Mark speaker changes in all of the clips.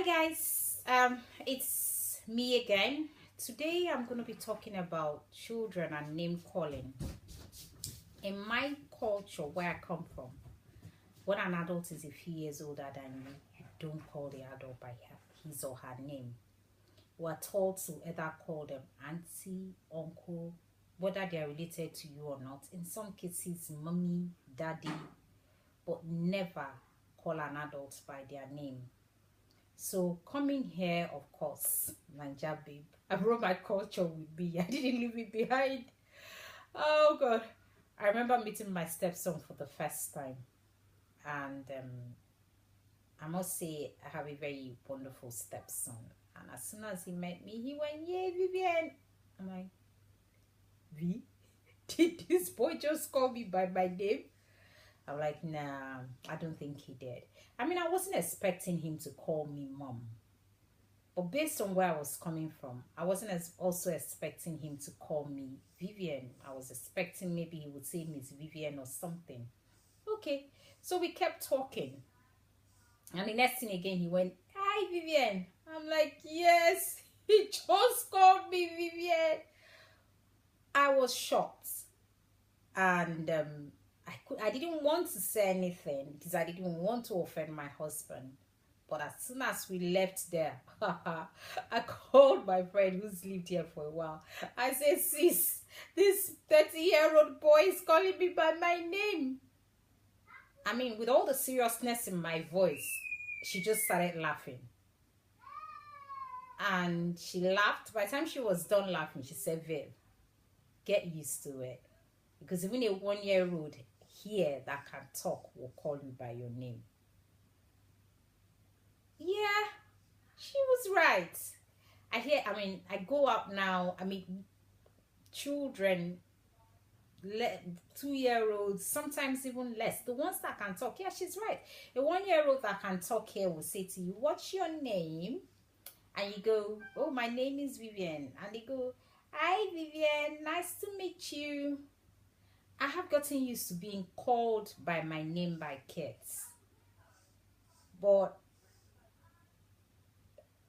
Speaker 1: Guys, it's me again. Today I'm going to be talking about children and name calling. In my culture, where I come from, when an adult is a few years older than you, you don't call the adult by his or her name. We're told to either call them auntie, uncle, whether they are related to you or not. In some cases, mommy, daddy, but never call an adult by their name. So coming here, of course, Nanja babe, I brought my culture with me. I didn't leave it behind. Oh God. I remember meeting my stepson for the first time. And I must say I have a very wonderful stepson. And as soon as he met me, he went, "Yay, Vivian." I'm like, "V? Did this boy just call me by my name?" I'm like, "Nah, I don't think he did." I mean, I wasn't expecting him to call me mom. But based on where I was coming from, I wasn't also expecting him to call me Vivian. I was expecting maybe he would say Miss Vivian or something. Okay, so we kept talking. And the next thing again, he went, "Hi, Vivian." I'm like, "Yes, he just called me Vivian." I was shocked. And I didn't want to say anything because I didn't want to offend my husband. But as soon as we left there, I called my friend who's lived here for a while. I said, "Sis, this 30-year-old boy is calling me by my name." I mean, with all the seriousness in my voice, she just started laughing. And she laughed. By the time she was done laughing, she said, "Viv, get used to it. Because even a 1-year-old here that can talk will call you by your name." Yeah, she was right. I go out now, children, 2-year-olds, sometimes even less. The ones that can talk, yeah, she's right. A 1-year-old that can talk here will say to you, "What's your name?" And you go, "Oh, my name is Vivian." And they go, "Hi, Vivian, nice to meet you." I have gotten used to being called by my name by kids. But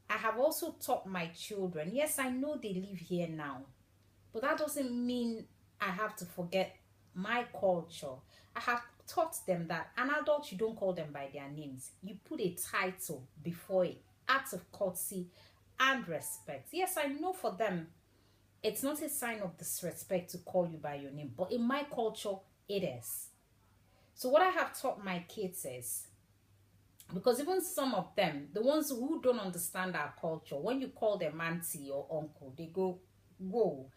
Speaker 1: I have also taught my children, yes, I know they live here now, but that doesn't mean I have to forget my culture. I have taught them that an adult, you don't call them by their names. You put a title before it, out of courtesy and respect. Yes, I know for them, it's not a sign of disrespect to call you by your name, but in my culture, it is. So what I have taught my kids is, because even some of them, the ones who don't understand our culture, when you call them auntie or uncle, they go, "Whoa,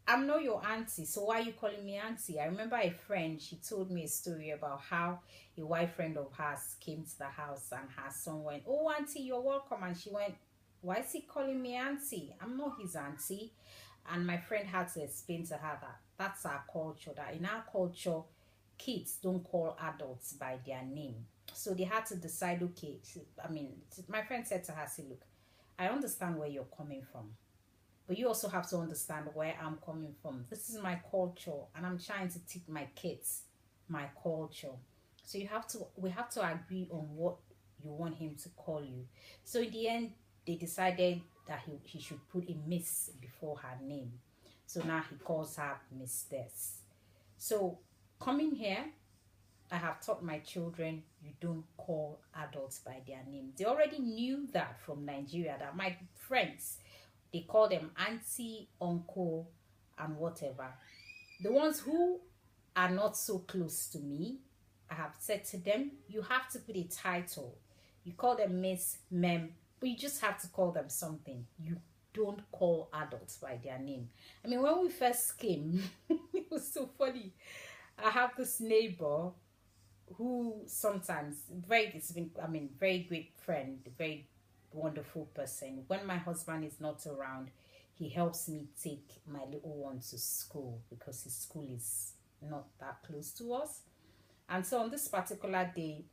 Speaker 1: I'm not your auntie, so why are you calling me auntie?" I remember a friend, she told me a story about how a white friend of hers came to the house and her son went, "Oh, auntie, you're welcome." And she went, "Why is he calling me auntie? I'm not his auntie." And my friend had to explain to her that that's our culture, that in our culture, kids don't call adults by their name. So they had to decide, okay, my friend said to her, "See, look, I understand where you're coming from, but you also have to understand where I'm coming from. This is my culture, and I'm trying to teach my kids my culture. So we have to agree on what you want him to call you." So in the end, they decided that he should put a Miss before her name. So now he calls her Miss Des. So coming here, I have taught my children, you don't call adults by their name. They already knew that from Nigeria, that my friends, they call them auntie, uncle, and whatever. The ones who are not so close to me, I have said to them, you have to put a title. You call them Miss, Mem, but you just have to call them something. You don't call adults by their name. I mean, when we first came, it was so funny. I have this neighbor who sometimes, very great friend, very wonderful person. When my husband is not around, he helps me take my little one to school because his school is not that close to us. And so on this particular day,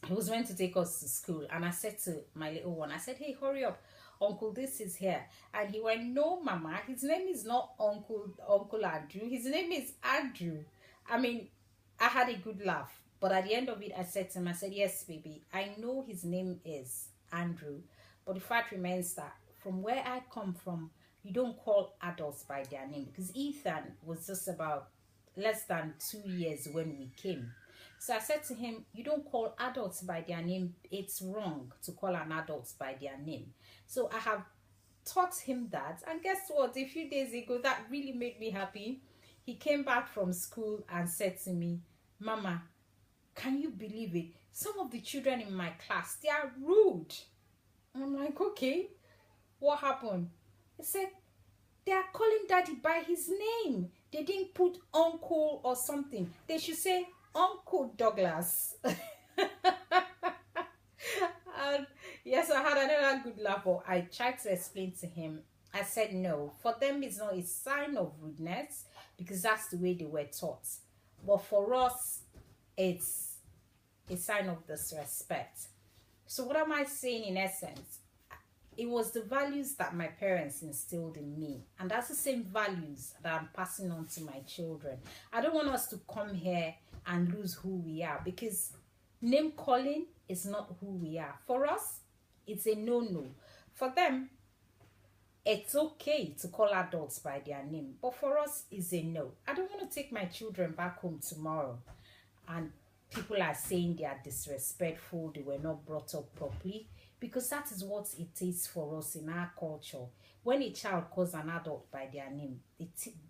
Speaker 1: he was meant to take us to school, and I said to my little one, I said, "Hey, hurry up, Uncle this is here." And he went, "No, Mama, his name is not Uncle Andrew, his name is Andrew." I mean, I had a good laugh, but at the end of it, I said to him, I said, "Yes, baby, I know his name is Andrew. But the fact remains that from where I come from, you don't call adults by their name, because Ethan was just about less than 2 years when we came. So I said to him, you don't call adults by their name. It's wrong to call an adult by their name. So I have taught him that. And guess what? A few days ago, that really made me happy. He came back from school and said to me, Mama, can you believe it? Some of the children in my class, they are rude. I'm like, okay, what happened? He said, they are calling daddy by his name. They didn't put uncle or something. They should say Uncle Douglas. And yes, I had another good laugh. But I tried to explain to him. I said no. For them, it's not a sign of rudeness because that's the way they were taught. But for us, it's a sign of disrespect. So what am I saying in essence? It was the values that my parents instilled in me, and that's the same values that I'm passing on to my children. I don't want us to come here and lose who we are, because name calling is not who we are. For us, it's a no-no. For them, it's okay to call adults by their name, but for us, it's a no. I don't want to take my children back home tomorrow and people are saying they are disrespectful, they were not brought up properly, because that is what it is for us in our culture. When a child calls an adult by their name,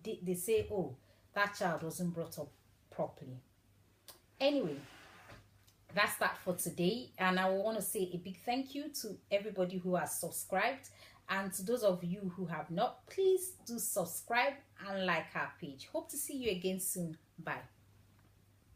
Speaker 1: they say, oh, that child wasn't brought up properly. Anyway, that's that for today, and I want to say a big thank you to everybody who has subscribed, and to those of you who have not, please do subscribe and like our page. Hope to see you again soon. Bye.